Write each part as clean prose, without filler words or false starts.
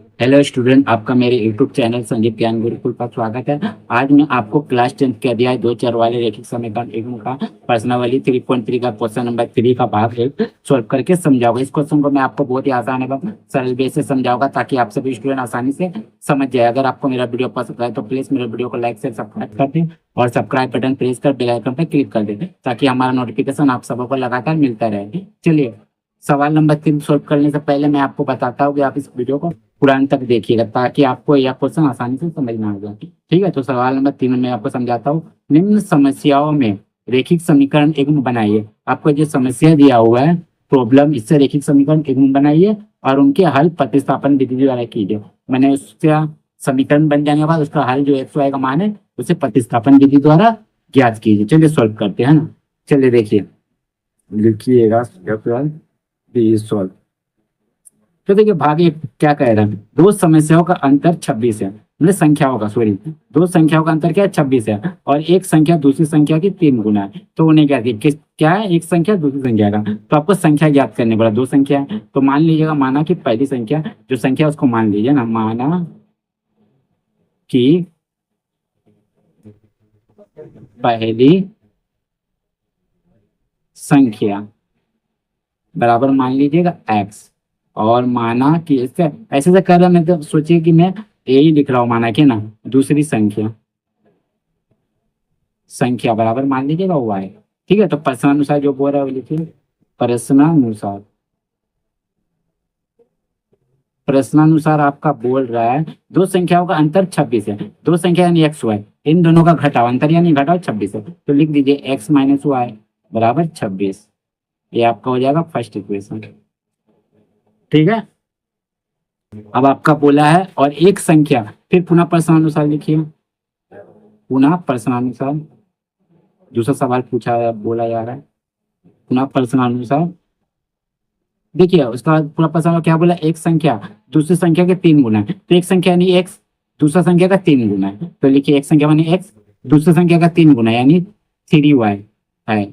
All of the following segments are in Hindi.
हेलो स्टूडेंट, आपका मेरे यूट्यूब चैनल संदीप ज्ञान गुरुकुल पर स्वागत है। आज मैं आपको क्लास 10 के अध्याय 2 4 वाले रैखिक समीकरण एवं का प्रश्नावली 3.3 का क्वेश्चन नंबर 3 का भाग 1 सॉल्व करके समझाऊंगा। इस क्वेश्चन को मैं आपको बहुत ही आसान एवं सरल वे से समझाऊंगा ताकि आप सभी स्टूडेंट आसानी से समझ जाए। अगर आपको मेरा वीडियो पसंद आए तो प्लीज मेरे वीडियो को लाइक से सब्सक्राइब कर दें और सब्सक्राइब बटन प्रेस कर बेल आइकन पर क्लिक कर दें ताकि हमारा नोटिफिकेशन आप सबको लगातार मिलता रहे। चलिए, सवाल नंबर 3 सॉल्व करने से पहले मैं आपको बताता हूँ कि आप इस वीडियो को पुराने तक देखिएगा ताकि आपको यह क्वेश्चन आसानी से समझ में आ जाए। ठीक है, तो सवाल नंबर 3 में आपको समझाता हूँ। निम्न समस्याओं में रेखिक समीकरण एवं बनाइए। आपको जो समस्या दिया हुआ है प्रॉब्लम, इससे रेखिक समीकरण एवं बनाइए और उनके हल प्रतिस्थापन विधि द्वारा कीजिए। मैंने उसका समीकरण बन जाने के बाद उसका हल जो एक्स वाई का मान है उसे प्रतिस्थापन विधि द्वारा ज्ञात कीजिए। चलिए सॉल्व करते हैं ना। चलिए देखिए, लिखिएगा सॉल्व। तो देखिए भाग एक क्या कह रहा है, दो समस्याओं का अंतर 26 है। मतलब संख्याओं का, सॉरी, दो संख्याओं का अंतर क्या है, 26 है और एक संख्या दूसरी संख्या की 3 गुना है। तो उन्हें क्या किस क्या है, एक संख्या दूसरी संख्या का, तो आपको संख्या ज्ञात करनी पड़ा। दो संख्या है तो मान लीजिएगा, माना कि पहली संख्या जो संख्या उसको मान लीजिए ना, माना कि पहली संख्या बराबर मान लीजिएगा एक्स, और माना कि इससे ऐसे से कर रहा, मैं तो सोचिए कि मैं यही लिख रहा हूँ, माना कि ना दूसरी संख्या संख्या बराबर मान लीजिएगा वाई। ठीक है, तो प्रश्नानुसार जो बोल रहा है वो लिखिए। प्रश्नानुसार प्रश्नानुसार आपका बोल रहा है दो संख्याओं का अंतर 26 है। दो संख्या यानी एक्स वाई, इन दोनों का घटाव, अंतर यानी घटाव 26 है। तो लिख दीजिए एक्स माइनस वाई बराबर 26। ये आपका हो जाएगा फर्स्ट इक्वेशन। ठीक है, अब आपका बोला है और एक संख्या, फिर पुनः प्रश्नानुसार लिखिए। पुनः प्रश्नानुसार दूसरा सवाल पूछा बोला जा रहा है। पुनः प्रश्नानुसार देखिए, उसका पूरा प्रश्न क्या बोला, एक संख्या दूसरी संख्या के 3 गुना है। तो एक संख्या यानी एक्स, दूसरा संख्या का 3 गुना है। तो लिखिए एक संख्या मानी एक्स, दूसरी संख्या का 3 गुना यानी 3y है।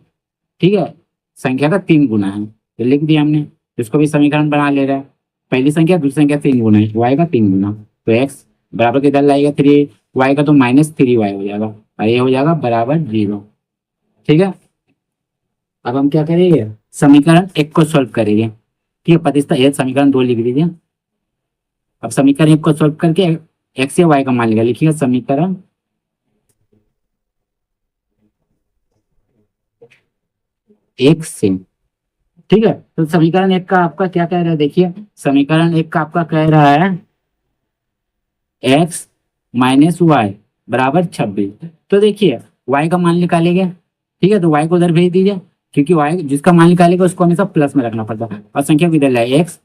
ठीक है, संख्या का 3 गुना है तो लिख दिया हमने। इसको भी समीकरण बना ले रहा है, पहली संख्या दूसरी संख्या 3 गुना है, y का 3 गुना। तो x बराबर किधर लाएगा 3y का, तो -3y हो जाएगा और ये हो जाएगा बराबर 0। ठीक है, अब हम क्या करेंगे, समीकरण 1 को सॉल्व करेंगे। ठीक है, प्रतिस्था ये समीकरण 2 लिख दीजिए। अब समीकरण 1 को सॉल्व करके एक्स या वाई का मान लेगा, लिखिएगा समीकरण 1 से। ठीक है, तो समीकरण 1 का आपका क्या कह रहा है, देखिए समीकरण 1 का आपका कह रहा है एक्स माइनस वाई बराबर 26। तो देखिए y का मान निकालेंगे। ठीक है, तो y को उधर भेज दीजिए, क्योंकि y जिसका मान निकालेगा उसको हमेशा प्लस में रखना पड़ता है। और संख्या को इधर लाए, एक्स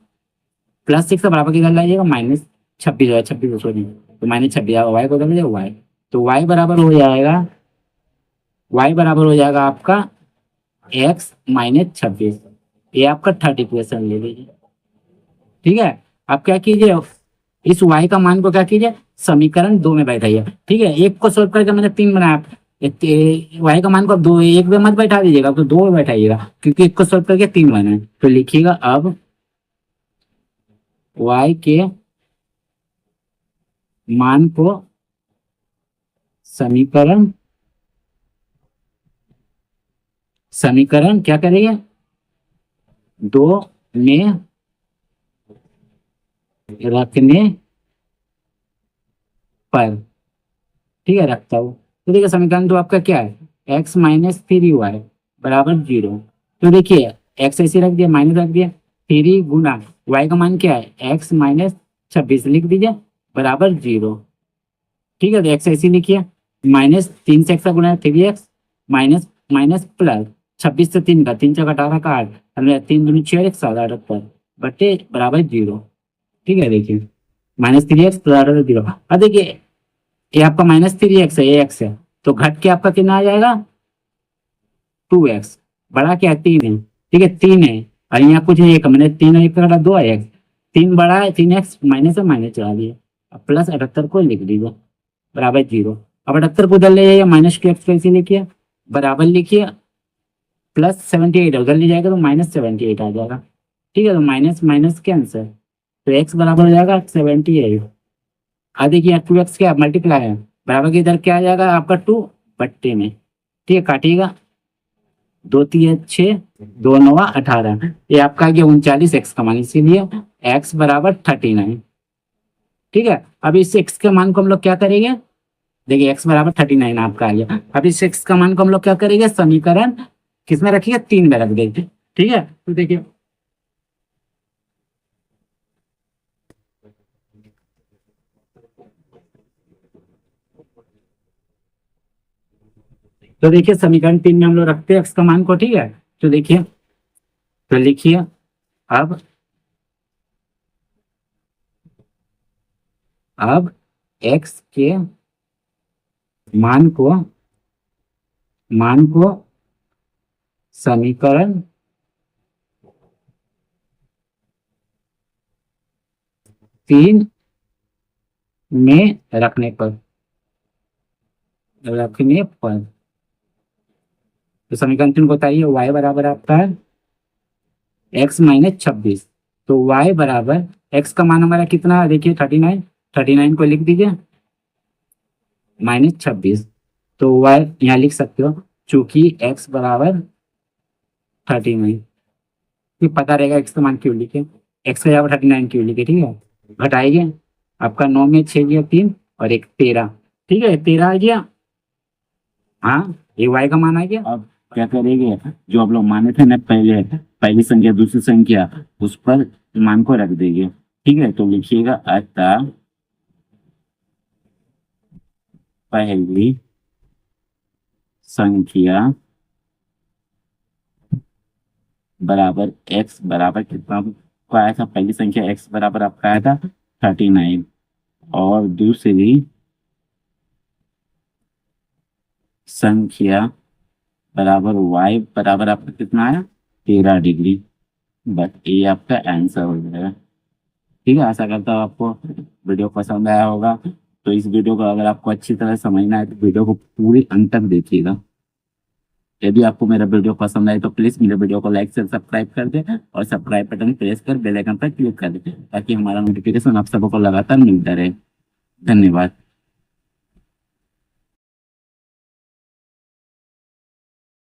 प्लस 6 बराबर किधर लाइएगा -26 है, 26 सॉरी, तो -26 y को उधर ले y। तो y बराबर हो जाएगा आपका x -26। ये आपका थर्ड इक्वेशन ले लीजिए। ठीक है, आप क्या कीजिए, इस y का मान को क्या कीजिए, समीकरण 2 में बैठाइए। ठीक है, एक को सोल्व करके मैंने 3 बनाया, y का मान को अब दो, एक में मत बैठा दीजिएगा, तो 2 में बैठाइएगा, क्योंकि एक को सोल्व करके 3 बना है। तो लिखिएगा अब y के मान को समीकरण समीकरण क्या करेंगे, 2 में रखने पर। ठीक है, रखता हूं। तो देखिए समीकरण 2 आपका क्या है, x -3y बराबर 0। तो देखिए x ऐसे रख दिया, माइनस रख दिया, 3 गुना y का मान क्या है, x -26 लिख दीजिए बराबर 0। ठीक है, तो x ऐसे लिखिए, -3 से x का गुना है 3x माइनस माइनस प्लस 26 से 3 का, 3 × 18 का 8, 3 दूनी 6 1 7 78 बटे बराबर 0। ठीक है, देखिए -3x प्लस 0। अब देखिए ये आपका -3x है, ये x है, तो घट के आपका कितना आ जाएगा 2x, बड़ा क्या है 3 है। ठीक है, 3 है और यहाँ कुछ है, एक मैंने 3 और 1 का 2 है, x 3 बड़ा है, 3x माइनस है, माइनस चला दिए। अब प्लस 78 को लिख दीजिए बराबर 0। अब 78 को उधर ले जाइए, -2x को ऐसे लिखिए बराबर लिखिए +78 उधर ले जाएगा तो -78 आ जाएगा। ठीक है, तो माइनस माइनस कैंसर, तो x बराबर हो जाएगा 78। अब देखिए 2x क्या मल्टीप्लाई है, बराबर के इधर क्या आ जाएगा आपका 2 बट्टे में, ठीक है, काटिएगा, 2 3 6, 2 9 18, ये आपका आ गया 39 x का मान, इसीलिए x बराबर 39। ठीक है, अब इस x के मान को हम लोग क्या करेंगे, देखिए x बराबर 39 आपका आ गया। अब इस x का मान को हम लोग क्या करेंगे, समीकरण किसमें रखिए, 3 में रख देंगे। ठीक है, तो देखिए समीकरण 3 में हम लोग रखते हैं x का मान को। ठीक है, तो देखिए, तो लिखिए अब x के मान को समीकरण 3 में रखने पर तो समीकरण 3 को बताइए, y बराबर आपका है x माइनस 26। तो y बराबर x का मान हमारा कितना है, देखिए 39, 39 को लिख दीजिए -26। तो y यहाँ लिख सकते हो, चूंकि x बराबर 39, ये पता रहेगा x का मान क्यों लिखे, x का बराबर 39 क्यों लिखे। ठीक है, घटाइए, आपका 9 में 6 गया 3 और 1 13। ठीक है, 13 आ गया, हाँ ये y का मान आ गया। अब क्या करेंगे, जो आप लोग माने थे ना पहले, पहली संख्या दूसरी संख्या, उस पर मान को रख देंगे। ठीक है, तो लिखिएगा अतः पहली संख्या बराबर x बराबर कितना आपका आया था, पहली संख्या x बराबर आपका आया था 39 और दूसरी संख्या बराबर y बराबर आपका कितना आया 13 डिग्री। बस ये आपका आंसर हो जाएगा। ठीक है, आशा करता हूँ आपको वीडियो पसंद आया होगा। तो इस वीडियो को अगर आपको अच्छी तरह समझना है तो वीडियो को पूरी अंत तक देखिएगा। यदि आपको मेरा वीडियो पसंद आए तो प्लीज मेरे वीडियो को लाइक से सब्सक्राइब कर दे और सब्सक्राइब बटन प्रेस कर बेल आइकन पर क्लिक कर दे, ताकि हमारा नोटिफिकेशन आप सबको लगातार मिलता रहे। धन्यवाद।